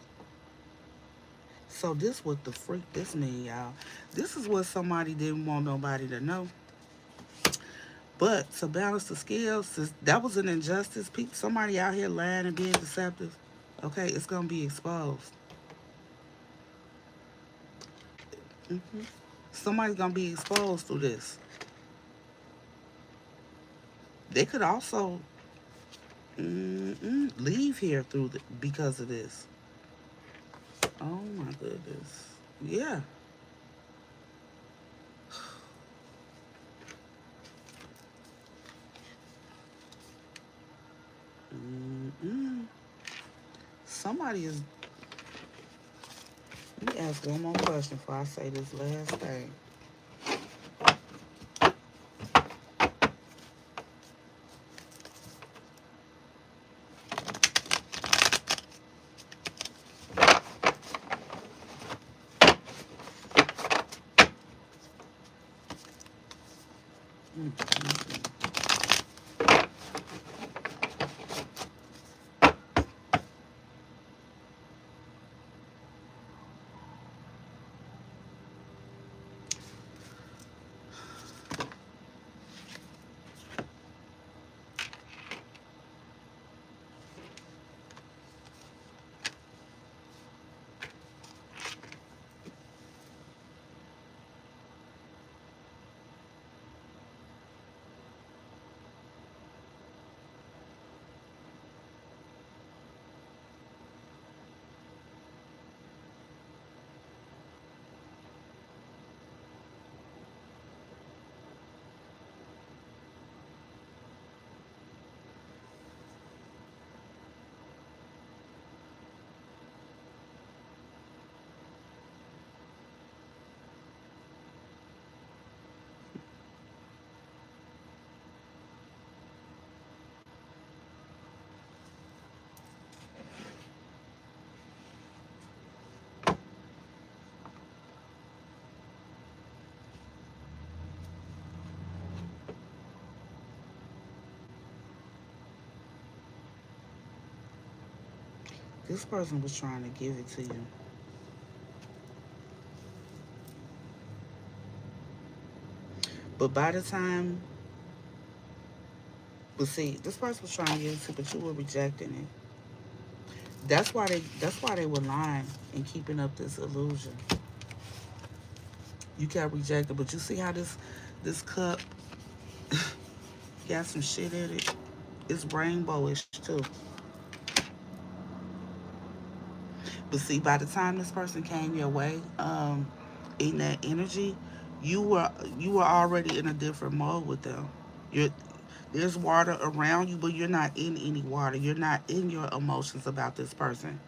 So this what the freak this mean, y'all. This is what somebody didn't want nobody to know. But to balance the scales, since that was an injustice, somebody out here lying and being deceptive, okay, it's gonna be exposed. Hmm. Somebody's gonna be exposed through this. They could also leave here because of this. Oh my goodness. Yeah. Mm-mm. Somebody is. Let me ask one more question before I say this last thing. This person was trying to give it to you. But by the time, but see, this person was trying to give it to you, but you were rejecting it. That's why they were lying and keeping up this illusion. You got rejected, but you see how this cup got some shit in it. It's rainbowish too. But see, by the time this person came your way, in that energy, you were you were already in a different mode with them. You're There's water around you, but you're not in any water. You're not in your emotions about this person.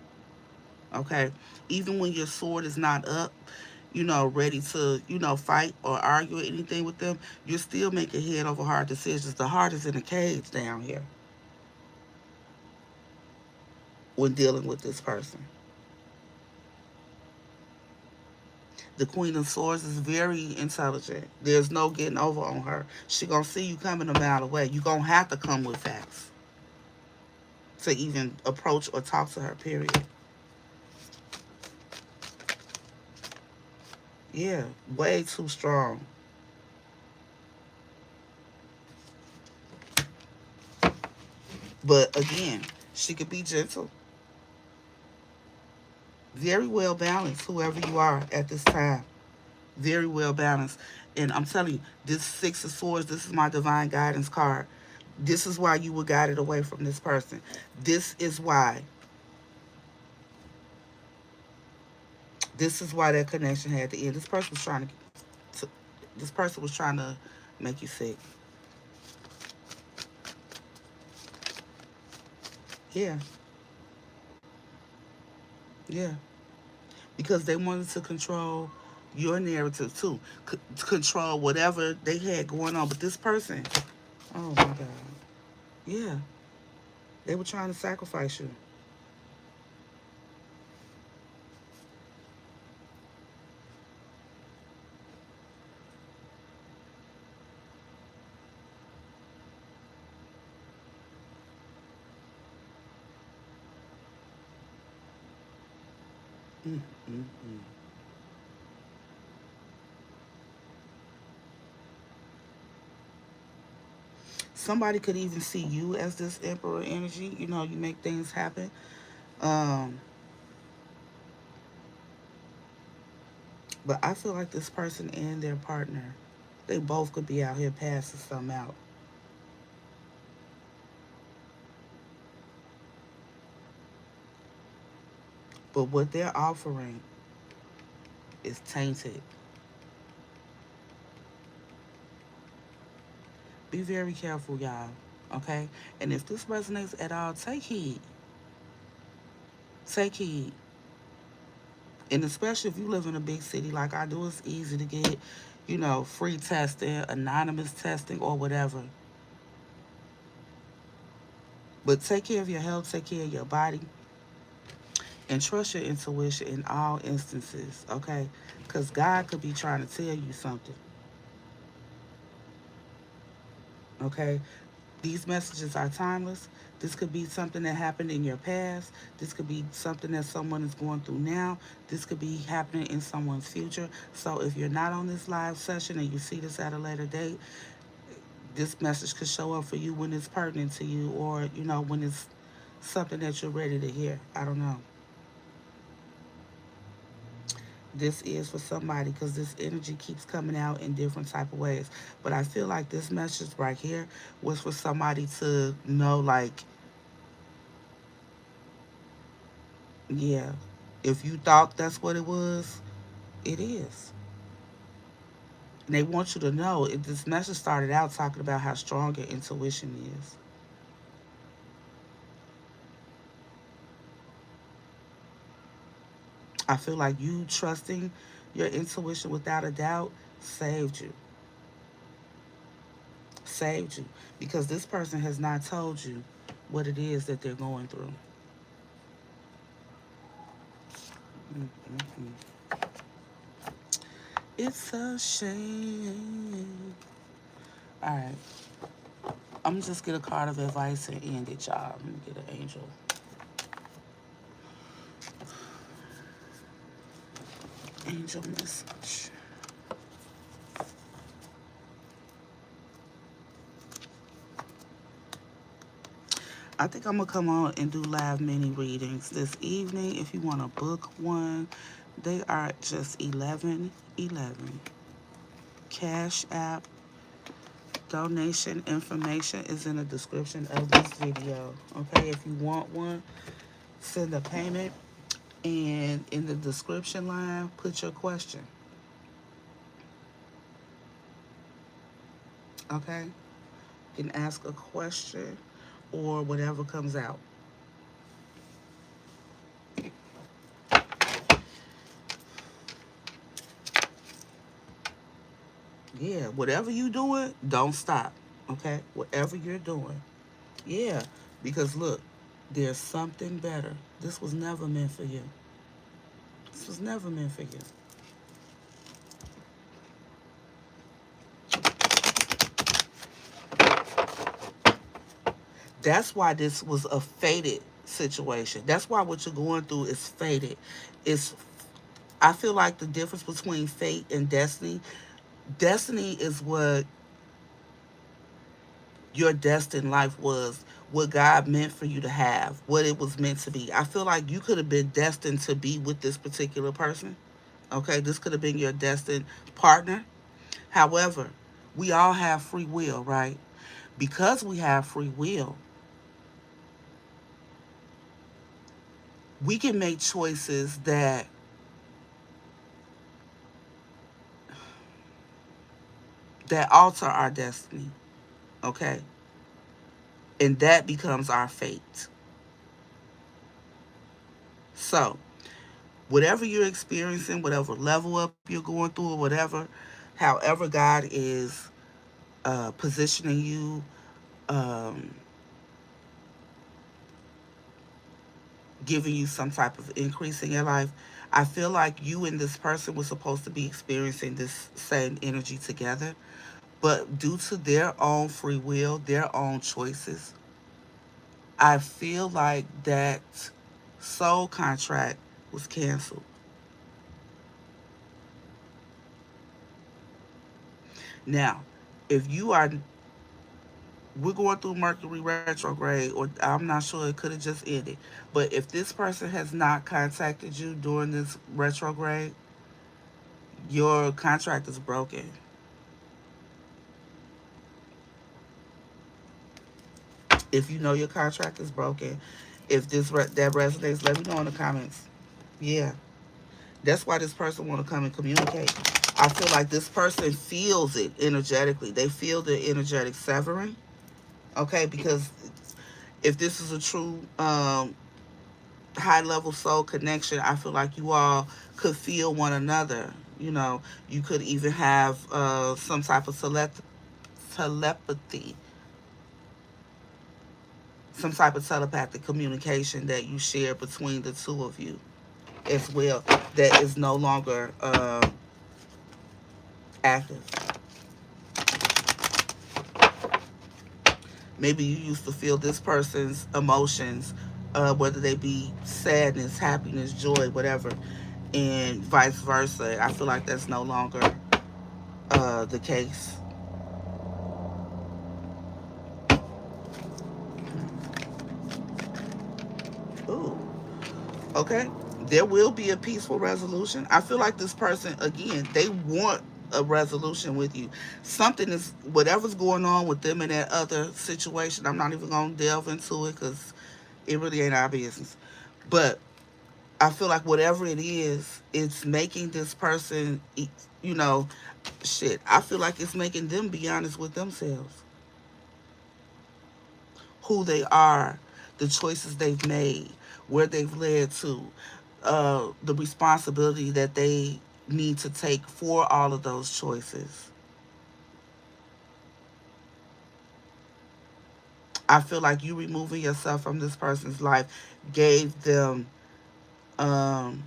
Okay, even when your sword is not up, ready to, fight or argue or anything with them, you're still making head over heart decisions. The heart is in a cage down here when dealing with this person. The Queen of Swords is very intelligent. There's no getting over on her. She gonna see you coming a mile away. You gonna have to come with facts to even approach or talk to her. Period. Yeah, way too strong. But again, she could be gentle, very well balanced. Whoever you are at this time, very well balanced. And I'm telling you, this Six of Swords, this is my divine guidance card. This is why you were guided away from this person. This is why. This is why that connection had to end. To this person was trying to make you sick. Yeah, yeah. Because they wanted to control your narrative too, control whatever they had going on. But this person, oh my God, yeah, they were trying to sacrifice you. Mm, mm, mm. Somebody could even see you as this emperor energy. You make things happen. Um, but I feel like this person and their partner, they both could be out here passing something out. But what they're offering is tainted. Be very careful, y'all. Okay? And if this resonates at all, take heed. Take heed. And especially if you live in a big city like I do, it's easy to get, free testing, anonymous testing, or whatever. But take care of your health, take care of your body, and trust your intuition in all instances, okay? Because God could be trying to tell you something, okay? These messages are timeless. This could be something that happened in your past. This could be something that someone is going through now. This could be happening in someone's future. So if you're not on this live session and you see this at a later date, this message could show up for you when it's pertinent to you, or, when it's something that you're ready to hear. I don't know. This is for somebody because this energy keeps coming out in different type of ways. But I feel like this message right here was for somebody to know, like, yeah, if you thought that's what it was, it is. And they want you to know this message started out talking about how strong your intuition is. I feel like you trusting your intuition without a doubt saved you. Saved you. Because this person has not told you what it is that they're going through. Mm-mm-mm. It's a shame. All right. I'm gonna just get a card of advice and end it, y'all. Let me get an angel. Angel message. I think I'm gonna come on and do live mini readings this evening. If you want to book one, they are just 11.11. Cash App donation information is in the description of this video. Okay, if you want one, send a payment, and in the description line, put your question. Okay, you can ask a question or whatever comes out. Yeah, whatever you doing, don't stop. Okay, whatever you're doing. Yeah, because look, there's something better. This was never meant for you. This was never meant for you. That's why this was a fated situation. That's why what you're going through is fated. It's I feel like the difference between fate and destiny. Destiny is what your destined life was, what God meant for you to have, what it was meant to be. I feel like you could have been destined to be with this particular person. Okay, this could have been your destined partner. However, we all have free will, right? Because we have free will, we can make choices that alter our destiny, okay? And that becomes our fate. So, whatever you're experiencing, whatever level up you're going through, or whatever, however God is positioning you, um, giving you some type of increase in your life, I feel like you and this person were supposed to be experiencing this same energy together. But due to their own free will, their own choices, I feel like that soul contract was canceled. Now, if you are, we're going through Mercury retrograde, or I'm not sure, it could have just ended. But if this person has not contacted you during this retrograde, your contract is broken. If you know your contract is broken, if that resonates, let me know in the comments. Yeah, that's why this person want to come and communicate. I feel like this person feels it energetically. They feel the energetic severing. Okay, because if this is a true high level soul connection, I feel like you all could feel one another. You know, you could even have some type of telepathy, some type of telepathic communication that you share between the two of you as well, that is no longer active. Maybe you used to feel this person's emotions, whether they be sadness, happiness, joy, whatever, and vice versa. I feel like that's no longer the case. Ooh, okay. There will be a peaceful resolution. I feel like this person, again, they want a resolution with you. Something is, whatever's going on with them in that other situation, I'm not even going to delve into it because it really ain't our business. But I feel like whatever it is, it's making this person, you know, shit. I feel like it's making them be honest with themselves, who they are, the choices they've made, where they've led to, the responsibility that they need to take for all of those choices. I feel like you removing yourself from this person's life gave them um,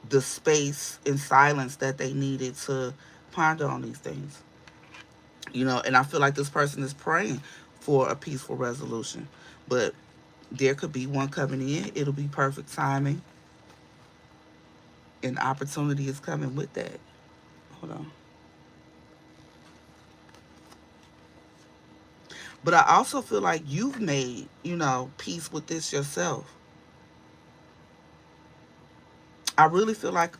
the space and silence that they needed to ponder on these things. You know, and I feel like this person is praying for a peaceful resolution. But there could be one coming in. It'll be perfect timing. And opportunity is coming with that. Hold on. But I also feel like you've made, peace with this yourself. I really feel like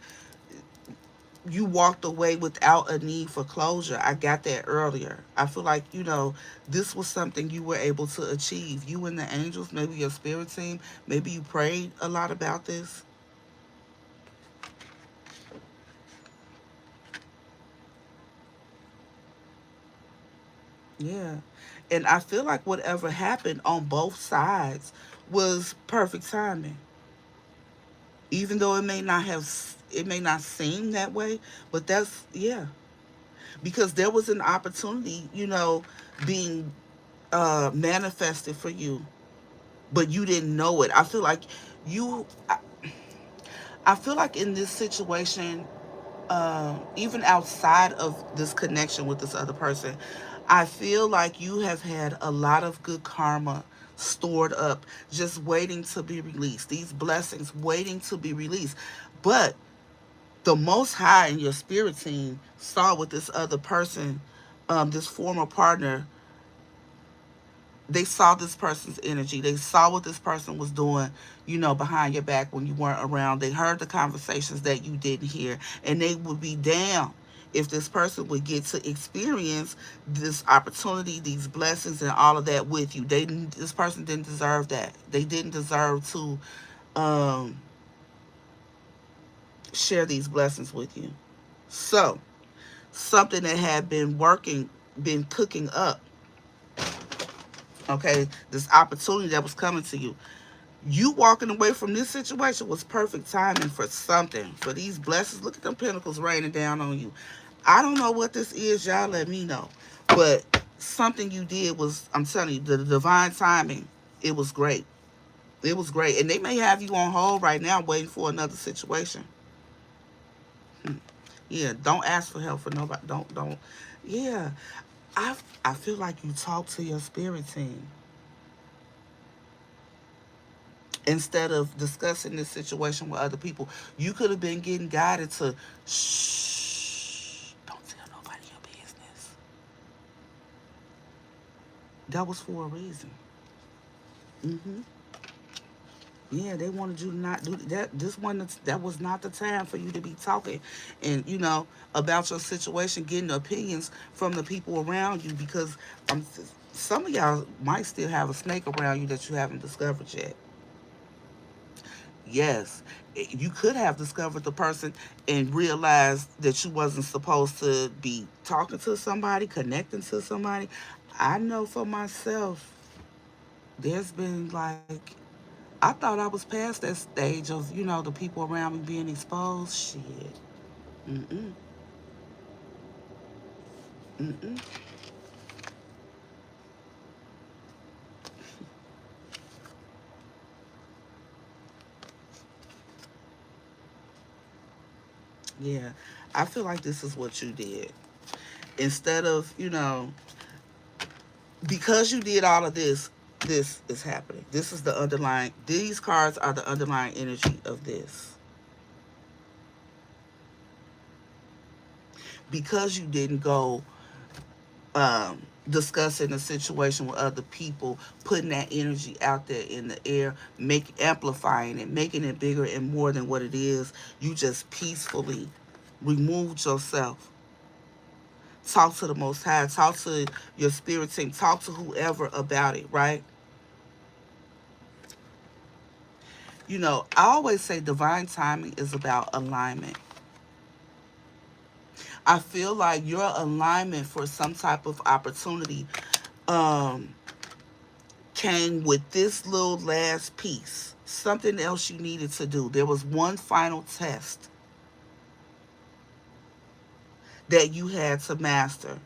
you walked away without a need for closure. I got that earlier. I feel like, this was something you were able to achieve. You and the angels, maybe your spirit team, maybe you prayed a lot about this. Yeah. And I feel like whatever happened on both sides was perfect timing. Even though it may not seem that way, but that's, yeah. Because there was an opportunity, being manifested for you, but you didn't know it. You, I, I feel like in this situation, even outside of this connection with this other person, I feel like you have had a lot of good karma stored up, just waiting to be released. These blessings waiting to be released. But the Most High and your spirit team saw with this other person, this former partner, they saw this person's energy. They saw what this person was doing, behind your back when you weren't around. They heard the conversations that you didn't hear. And they would be damned if this person would get to experience this opportunity, these blessings, and all of that with you. This person didn't deserve that. They didn't deserve to um, share these blessings with you. So, something that had been cooking up, okay, this opportunity that was coming to you. You walking away from this situation was perfect timing for something, for these blessings. Look at them pentacles raining down on you. I don't know what this is. Y'all let me know. But something you did was, I'm telling you, the divine timing, it was great. It was great. And they may have you on hold right now waiting for another situation. Yeah, don't ask for help for nobody. Don't. Yeah, I feel like you talk to your spirit team instead of discussing this situation with other people. You could have been getting guided to shh, don't tell nobody your business. That was for a reason. Hmm. Yeah, they wanted you to not do that. That was not the time for you to be talking, and about your situation, getting opinions from the people around you. Because I'm, some of y'all might still have a snake around you that you haven't discovered yet. Yes, you could have discovered the person and realized that you wasn't supposed to be talking to somebody, connecting to somebody. I know for myself, there's been like, I thought I was past that stage of, the people around me being exposed. Shit. Mm-mm. Mm-mm. Yeah. I feel like this is what you did. Instead of, because you did all of this is happening. These cards are the underlying energy of this. Because you didn't go discussing the situation with other people, putting that energy out there in the air, amplifying it, making it bigger and more than what it is. You just peacefully removed yourself. Talk to the Most High. Talk to your spirit team. Talk to whoever about it, right? I always say divine timing is about alignment. I feel like your alignment for some type of opportunity um, came with this little last piece. Something else you needed to do. There was one final test that you had to master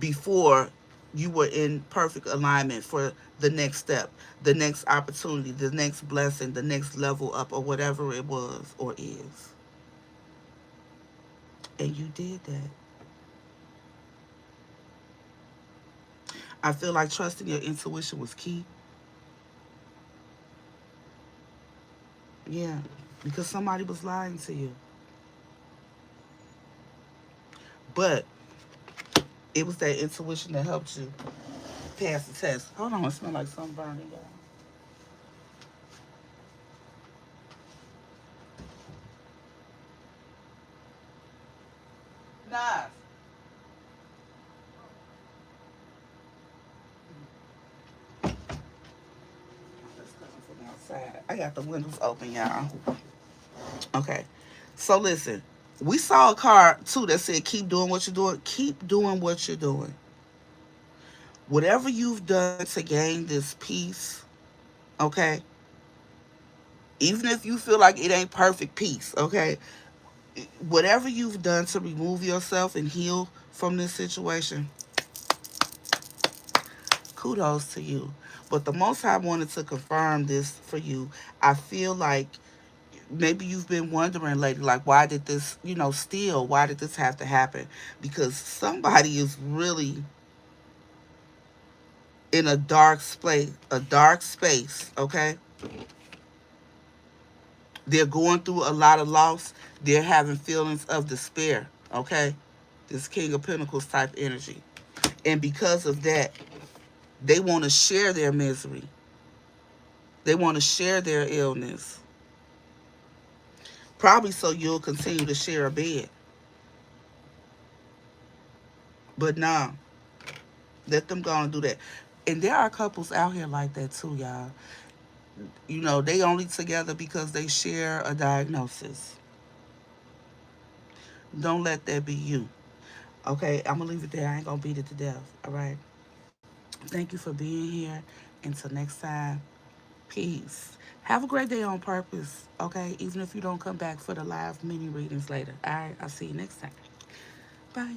before you were in perfect alignment for the next step, the next opportunity, the next blessing, the next level up, or whatever it was or is. And you did that. I feel like trusting your intuition was key. Yeah, because somebody was lying to you. But it was that intuition that helped you pass the test. Hold on, it smells like something burning, y'all. Nice. That's coming from outside. I got the windows open, y'all. Okay. So listen, we saw a card too that said keep doing what you're doing. Keep doing what you're doing. Whatever you've done to gain this peace, okay? Even if you feel like it ain't perfect peace, okay? Whatever you've done to remove yourself and heal from this situation, kudos to you. But the most High wanted to confirm this for you. I feel like maybe you've been wondering lately, like, why did this, still, why did this have to happen? Because somebody is really in a dark space, okay? They're going through a lot of loss. They're having feelings of despair, okay? This King of Pentacles type energy. And because of that, they want to share their misery. They want to share their illness. Probably so you'll continue to share a bed. But nah, let them go and do that. And there are couples out here like that too, y'all. They only together because they share a diagnosis. Don't let that be you. Okay, I'm gonna leave it there. I ain't gonna beat it to death. All right. Thank you for being here. Until next time, peace. Have a great day on purpose. Okay, even if you don't come back for the live mini readings later. All right, I'll see you next time. Bye.